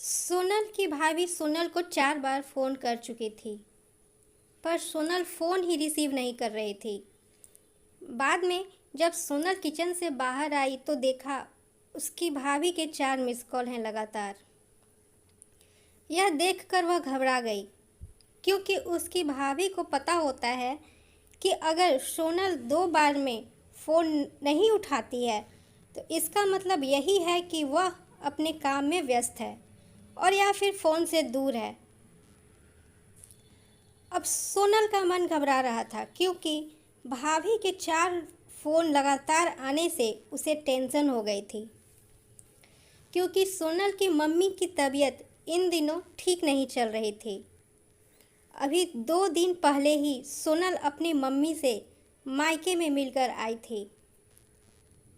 सोनल की भाभी सोनल को 4 बार फ़ोन कर चुकी थी, पर सोनल फ़ोन ही रिसीव नहीं कर रही थी। बाद में जब सोनल किचन से बाहर आई तो देखा उसकी भाभी के 4 मिस कॉल हैं लगातार। यह देखकर वह घबरा गई, क्योंकि उसकी भाभी को पता होता है कि अगर सोनल 2 बार में फ़ोन नहीं उठाती है तो इसका मतलब यही है कि वह अपने काम में व्यस्त है और या फिर फ़ोन से दूर है। अब सोनल का मन घबरा रहा था, क्योंकि भाभी के 4 फ़ोन लगातार आने से उसे टेंशन हो गई थी, क्योंकि सोनल की मम्मी की तबीयत इन दिनों ठीक नहीं चल रही थी। अभी 2 दिन पहले ही सोनल अपनी मम्मी से मायके में मिलकर आई थी।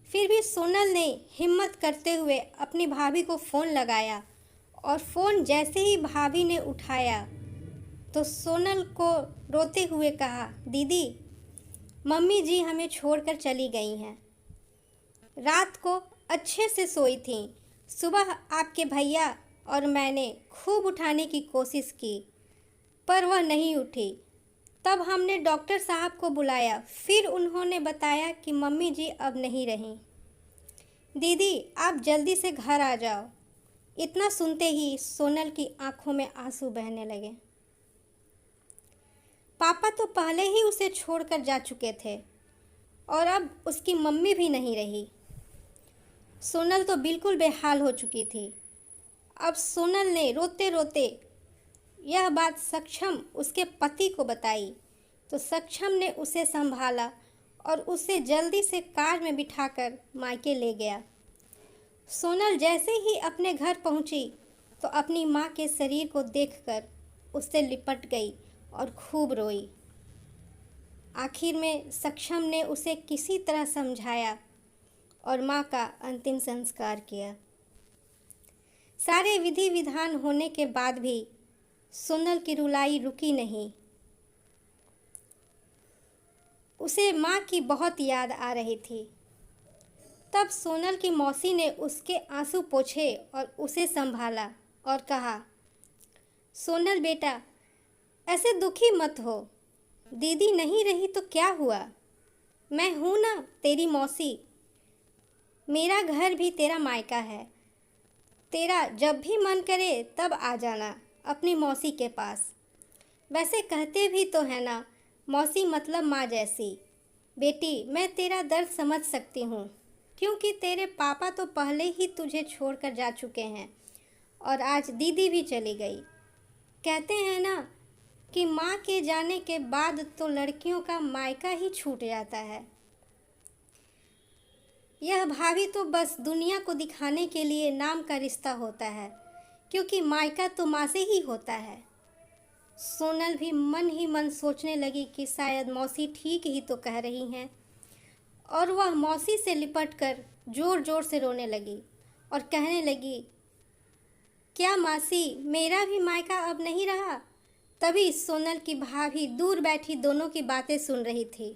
फिर भी सोनल ने हिम्मत करते हुए अपनी भाभी को फ़ोन लगाया, और फ़ोन जैसे ही भाभी ने उठाया तो सोनल को रोते हुए कहा, दीदी, मम्मी जी हमें छोड़कर चली गई हैं। रात को अच्छे से सोई थी। सुबह आपके भैया और मैंने खूब उठाने की कोशिश की, पर वह नहीं उठी। तब हमने डॉक्टर साहब को बुलाया, फिर उन्होंने बताया कि मम्मी जी अब नहीं रहीं। दीदी, आप जल्दी से घर आ जाओ। इतना सुनते ही सोनल की आंखों में आंसू बहने लगे। पापा तो पहले ही उसे छोड़कर जा चुके थे, और अब उसकी मम्मी भी नहीं रही। सोनल तो बिल्कुल बेहाल हो चुकी थी। अब सोनल ने रोते रोते यह बात सक्षम उसके पति को बताई, तो सक्षम ने उसे संभाला और उसे जल्दी से कार में बिठाकर मायके ले गया। सोनल जैसे ही अपने घर पहुंची तो अपनी माँ के शरीर को देखकर उससे लिपट गई और खूब रोई। आखिर में सक्षम ने उसे किसी तरह समझाया और माँ का अंतिम संस्कार किया। सारे विधि विधान होने के बाद भी सोनल की रुलाई रुकी नहीं। उसे माँ की बहुत याद आ रही थी। तब सोनल की मौसी ने उसके आंसू पोंछे और उसे संभाला और कहा, सोनल बेटा, ऐसे दुखी मत हो। दीदी नहीं रही तो क्या हुआ, मैं हूँ ना तेरी मौसी। मेरा घर भी तेरा मायका है। तेरा जब भी मन करे तब आ जाना अपनी मौसी के पास। वैसे कहते भी तो है ना, मौसी मतलब माँ जैसी। बेटी, मैं तेरा दर्द समझ सकती हूँ, क्योंकि तेरे पापा तो पहले ही तुझे छोड़कर जा चुके हैं और आज दीदी भी चली गई। कहते हैं ना कि माँ के जाने के बाद तो लड़कियों का मायका ही छूट जाता है। यह भाभी तो बस दुनिया को दिखाने के लिए नाम का रिश्ता होता है, क्योंकि मायका तो माँ से ही होता है। सोनल भी मन ही मन सोचने लगी कि शायद मौसी ठीक ही तो कह रही हैं, और वह मौसी से लिपटकर जोर जोर से रोने लगी और कहने लगी, क्या मासी, मेरा भी मायका अब नहीं रहा? तभी सोनल की भाभी दूर बैठी दोनों की बातें सुन रही थी।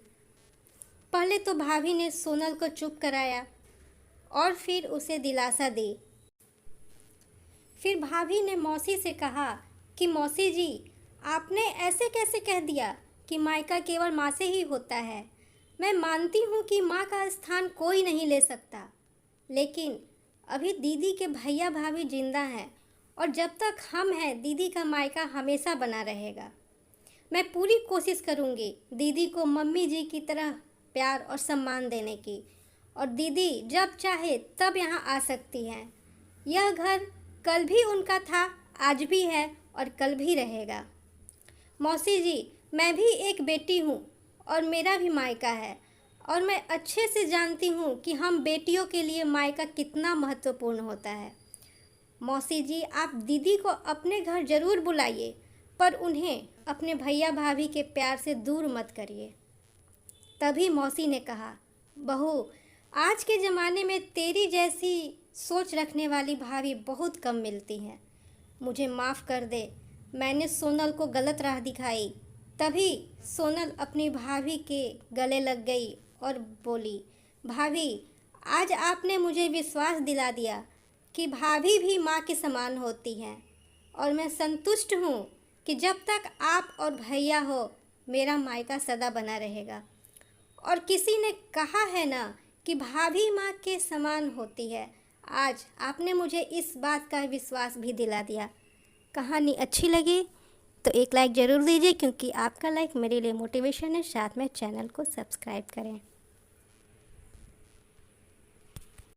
पहले तो भाभी ने सोनल को चुप कराया और फिर उसे दिलासा दी। फिर भाभी ने मौसी से कहा कि मौसी जी, आपने ऐसे कैसे कह दिया कि मायका केवल माँ से ही होता है। मैं मानती हूँ कि माँ का स्थान कोई नहीं ले सकता, लेकिन अभी दीदी के भैया भाभी जिंदा हैं, और जब तक हम हैं दीदी का मायका हमेशा बना रहेगा। मैं पूरी कोशिश करूँगी दीदी को मम्मी जी की तरह प्यार और सम्मान देने की, और दीदी जब चाहे तब यहाँ आ सकती हैं। यह घर कल भी उनका था, आज भी है और कल भी रहेगा। मौसी जी, मैं भी एक बेटी हूँ और मेरा भी मायका है, और मैं अच्छे से जानती हूँ कि हम बेटियों के लिए मायका कितना महत्वपूर्ण होता है। मौसी जी, आप दीदी को अपने घर ज़रूर बुलाइए, पर उन्हें अपने भैया भाभी के प्यार से दूर मत करिए। तभी मौसी ने कहा, बहू, आज के ज़माने में तेरी जैसी सोच रखने वाली भाभी बहुत कम मिलती हैं। मुझे माफ़ कर दे, मैंने सोनल को गलत राह दिखाई। तभी सोनल अपनी भाभी के गले लग गई और बोली, भाभी, आज आपने मुझे विश्वास दिला दिया कि भाभी भी माँ के समान होती हैं और मैं संतुष्ट हूँ कि जब तक आप और भैया हो मेरा मायका सदा बना रहेगा। और किसी ने कहा है ना कि भाभी माँ के समान होती है। आज आपने मुझे इस बात का विश्वास भी दिला दिया। कहानी अच्छी लगी तो एक लाइक ज़रूर दीजिए, क्योंकि आपका लाइक मेरे लिए मोटिवेशन है। साथ में चैनल को सब्सक्राइब करें।